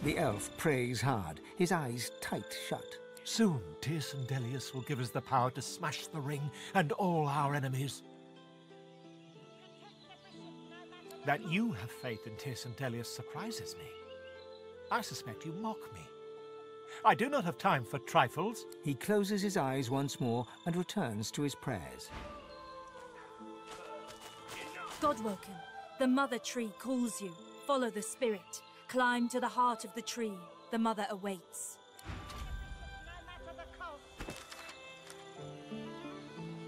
The elf prays hard, his eyes tight shut. Soon, Delius will give us the power to smash the ring and all our enemies. That you have faith in Delius surprises me. I suspect you mock me. I do not have time for trifles. He closes his eyes once more and returns to his prayers. Godwoken, the mother tree calls you. Follow the spirit. Climb to the heart of the tree. The mother awaits.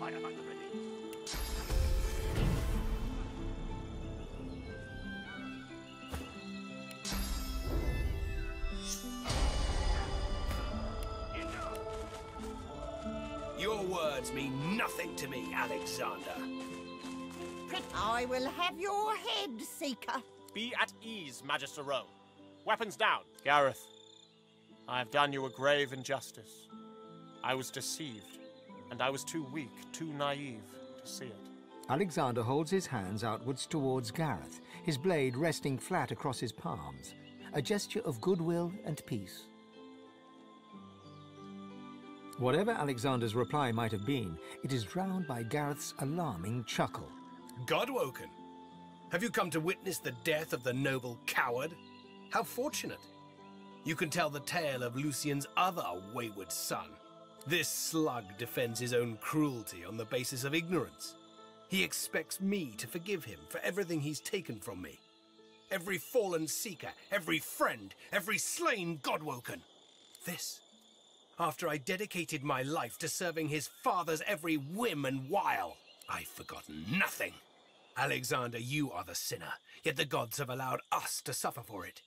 I am at the ready. Your words mean nothing to me, Alexander. I will have your head, Seeker. Be at ease, Magister Rowe. Weapons down. Gareth, I have done you a grave injustice. I was deceived, and I was too weak, too naive to see it. Alexander holds his hands outwards towards Gareth, his blade resting flat across his palms, a gesture of goodwill and peace. Whatever Alexander's reply might have been, it is drowned by Gareth's alarming chuckle. Godwoken, have you come to witness the death of the noble coward? How fortunate. You can tell the tale of Lucien's other wayward son. This slug defends his own cruelty on the basis of ignorance. He expects me to forgive him for everything he's taken from me. Every fallen seeker, every friend, every slain Godwoken. This, after I dedicated my life to serving his father's every whim and wile. I've forgotten nothing. Alexander, you are the sinner, yet the gods have allowed us to suffer for it.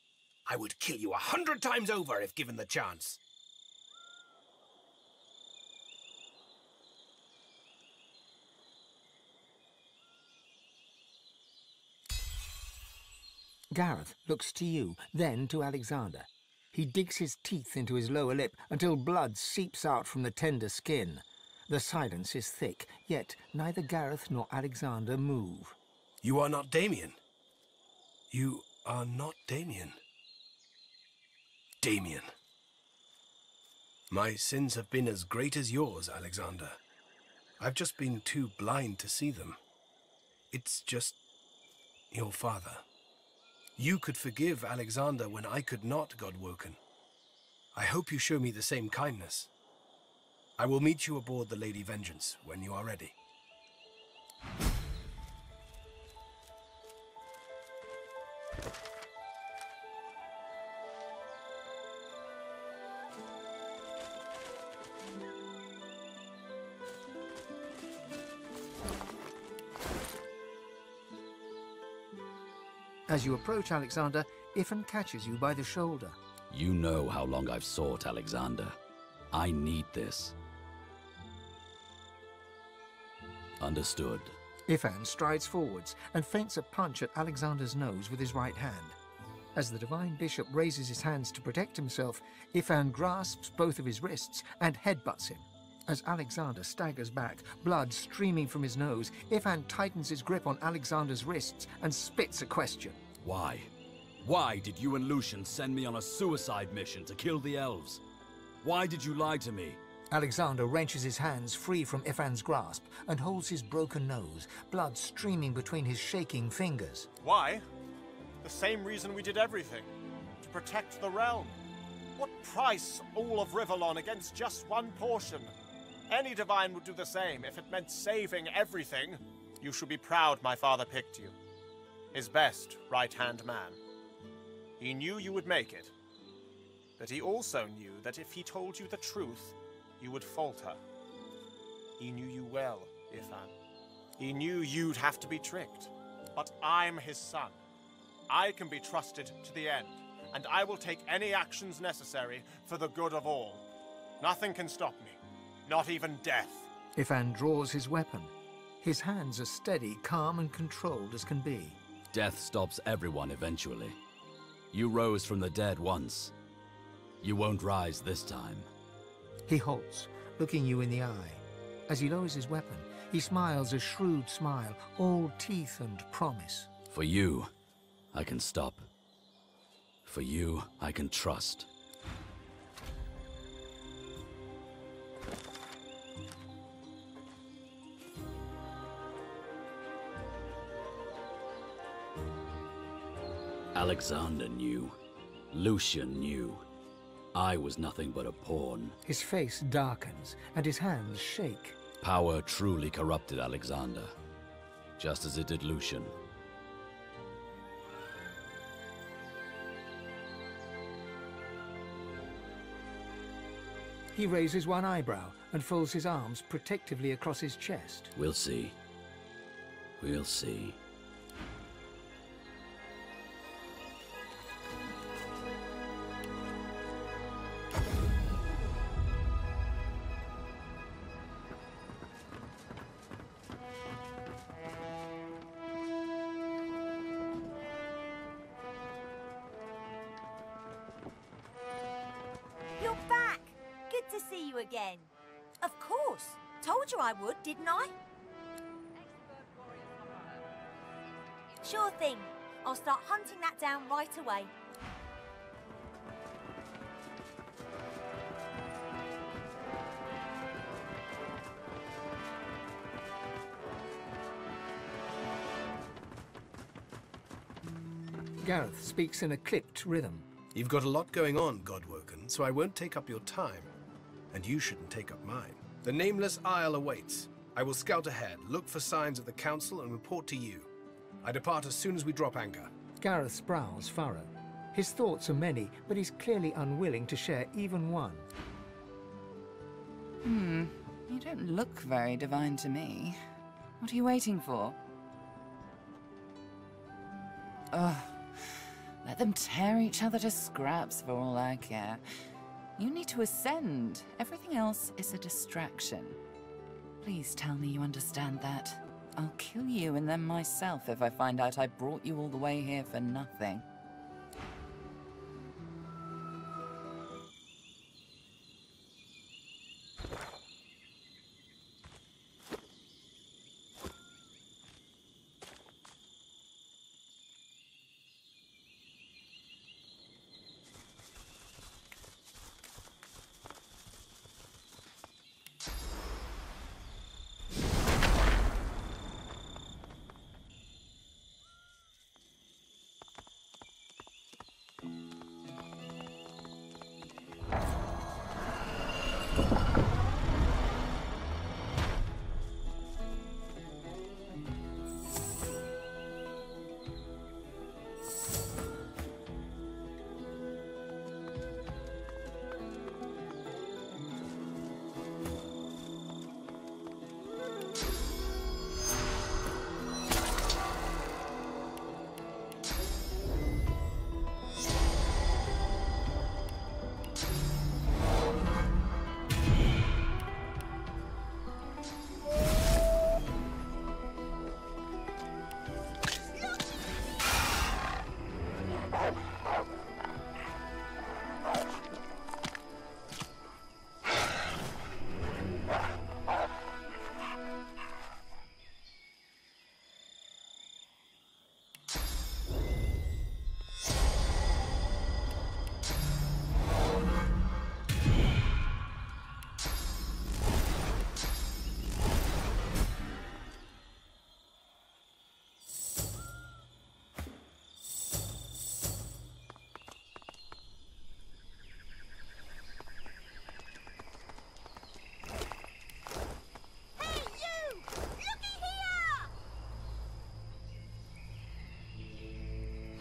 I would kill you 100 times over if given the chance. Gareth looks to you, then to Alexander. He digs his teeth into his lower lip until blood seeps out from the tender skin. The silence is thick, yet neither Gareth nor Alexander move. You are not Damien. You are not Damien. Damien. My sins have been as great as yours, Alexander. I've just been too blind to see them. It's just your father. You could forgive Alexander when I could not, Godwoken. I hope you show me the same kindness. I will meet you aboard the Lady Vengeance when you are ready. As you approach Alexander, Ifan catches you by the shoulder. You know how long I've sought Alexander. I need this. Understood. Ifan strides forwards and feints a punch at Alexander's nose with his right hand. As the Divine Bishop raises his hands to protect himself, Ifan grasps both of his wrists and headbutts him. As Alexander staggers back, blood streaming from his nose, Ifan tightens his grip on Alexander's wrists and spits a question. Why? Why did you and Lucian send me on a suicide mission to kill the elves? Why did you lie to me? Alexander wrenches his hands free from Ifan's grasp and holds his broken nose, blood streaming between his shaking fingers. Why? The same reason we did everything. To protect the realm. What price all of Rivellon against just one portion? Any divine would do the same if it meant saving everything. You should be proud my father picked you. His best right-hand man. He knew you would make it. But he also knew that if he told you the truth, you would falter. He knew you well, Ifan. He knew you'd have to be tricked. But I'm his son. I can be trusted to the end, and I will take any actions necessary for the good of all. Nothing can stop me, not even death. Ifan draws his weapon. His hands are steady, calm, and controlled as can be. Death stops everyone eventually. You rose from the dead once. You won't rise this time. He halts, looking you in the eye. As he lowers his weapon, he smiles a shrewd smile, all teeth and promise. For you, I can stop. For you, I can trust. Alexander knew. Lucian knew. I was nothing but a pawn. His face darkens, and his hands shake. Power truly corrupted Alexander, just as it did Lucian. He raises one eyebrow and folds his arms protectively across his chest. We'll see. We'll see. You're back! Good to see you again. Of course. Told you I would, didn't I? Sure thing. I'll start hunting that down right away. Gareth speaks in a clipped rhythm. You've got a lot going on, Godwoken, so I won't take up your time. And you shouldn't take up mine. The Nameless Isle awaits. I will scout ahead, look for signs of the Council, and report to you. I depart as soon as we drop anchor. Gareth's brows furrow. His thoughts are many, but he's clearly unwilling to share even one. You don't look very divine to me. What are you waiting for? Ugh. Let them tear each other to scraps for all I care. You need to ascend. Everything else is a distraction. Please tell me you understand that. I'll kill you and then myself if I find out I brought you all the way here for nothing.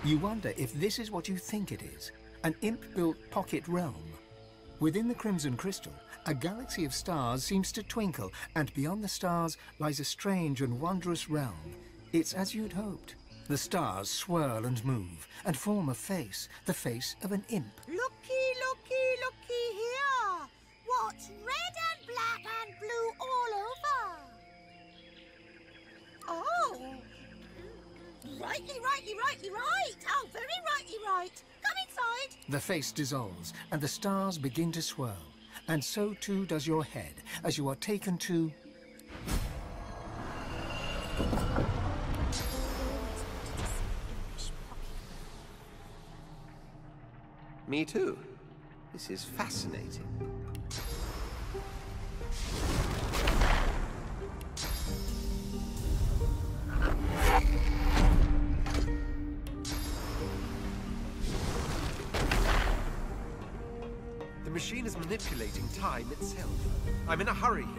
You wonder if this is what you think it is, an imp-built pocket realm. Within the Crimson Crystal, a galaxy of stars seems to twinkle, and beyond the stars lies a strange and wondrous realm. It's as you'd hoped. The stars swirl and move, and form a face, the face of an imp. Looky, looky, looky here. What's red and black and blue all over? Oh. Rightly, rightly, rightly, right. Oh, very rightly, right. Come inside. The face dissolves, and the stars begin to swirl. And so too does your head, as you are taken to... Me too. This is fascinating. The machine is manipulating time itself. I'm in a hurry here.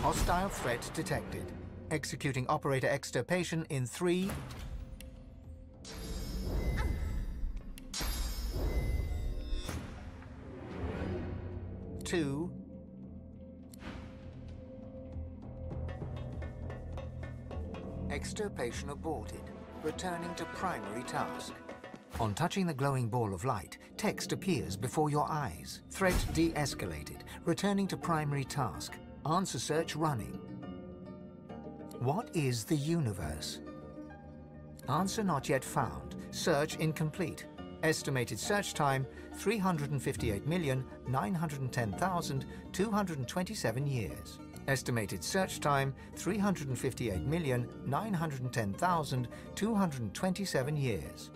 Hostile threat detected. Executing operator extirpation in 3, 2, extirpation aborted. Returning to primary task. On touching the glowing ball of light, text appears before your eyes. Threat de-escalated. Returning to primary task. Answer search running. What is the universe? Answer not yet found. Search incomplete. Estimated search time 358,910,227 years. Estimated search time 358,910,227 years.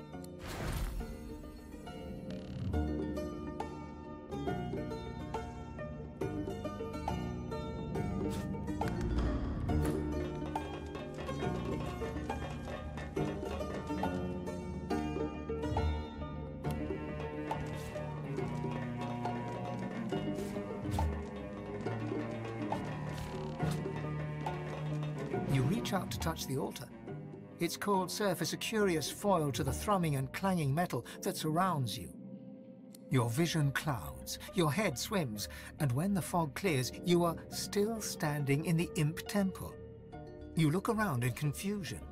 You reach out to touch the altar. Its cold surface a curious foil to the thrumming and clanging metal that surrounds you. Your vision clouds, your head swims, and when the fog clears, you are still standing in the Imp Temple. You look around in confusion.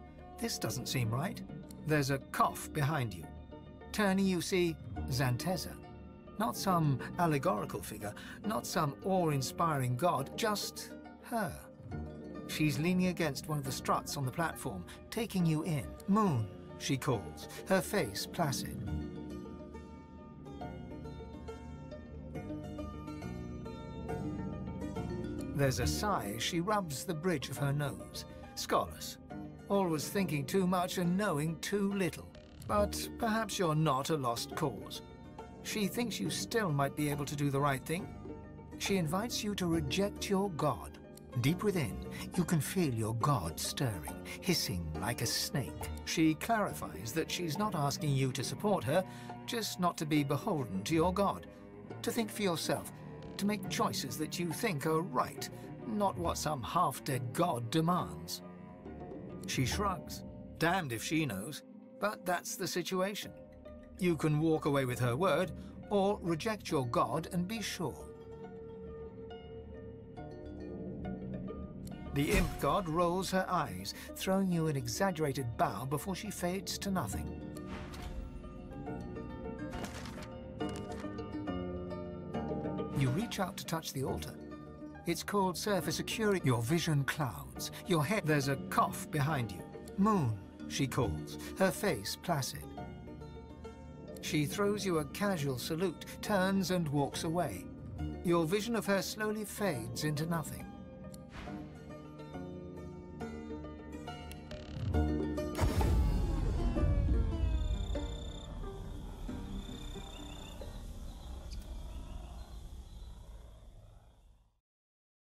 This doesn't seem right. There's a cough behind you. Turning, you see Xanteza. Not some allegorical figure, not some awe-inspiring god, just her. She's leaning against one of the struts on the platform, taking you in. Moon, she calls, her face placid. There's a sigh as she rubs the bridge of her nose. Scholars, always thinking too much and knowing too little. But perhaps you're not a lost cause. She thinks you still might be able to do the right thing. She invites you to reject your god. Deep within, you can feel your god stirring, hissing like a snake. She clarifies that she's not asking you to support her, Just not to be beholden to your god. To think for yourself. To make choices that you think are right, not what some half-dead god demands. She shrugs. Damned if she knows. But that's the situation. You can walk away with her word, or reject your god and be sure. The imp god rolls her eyes, throwing you an exaggerated bow before she fades to nothing. You reach out to touch the altar. Its cold surface accruing your vision clouds. Your head, there's a cough behind you. Moon, she calls, her face placid. She throws you a casual salute, turns and walks away. Your vision of her slowly fades into nothing.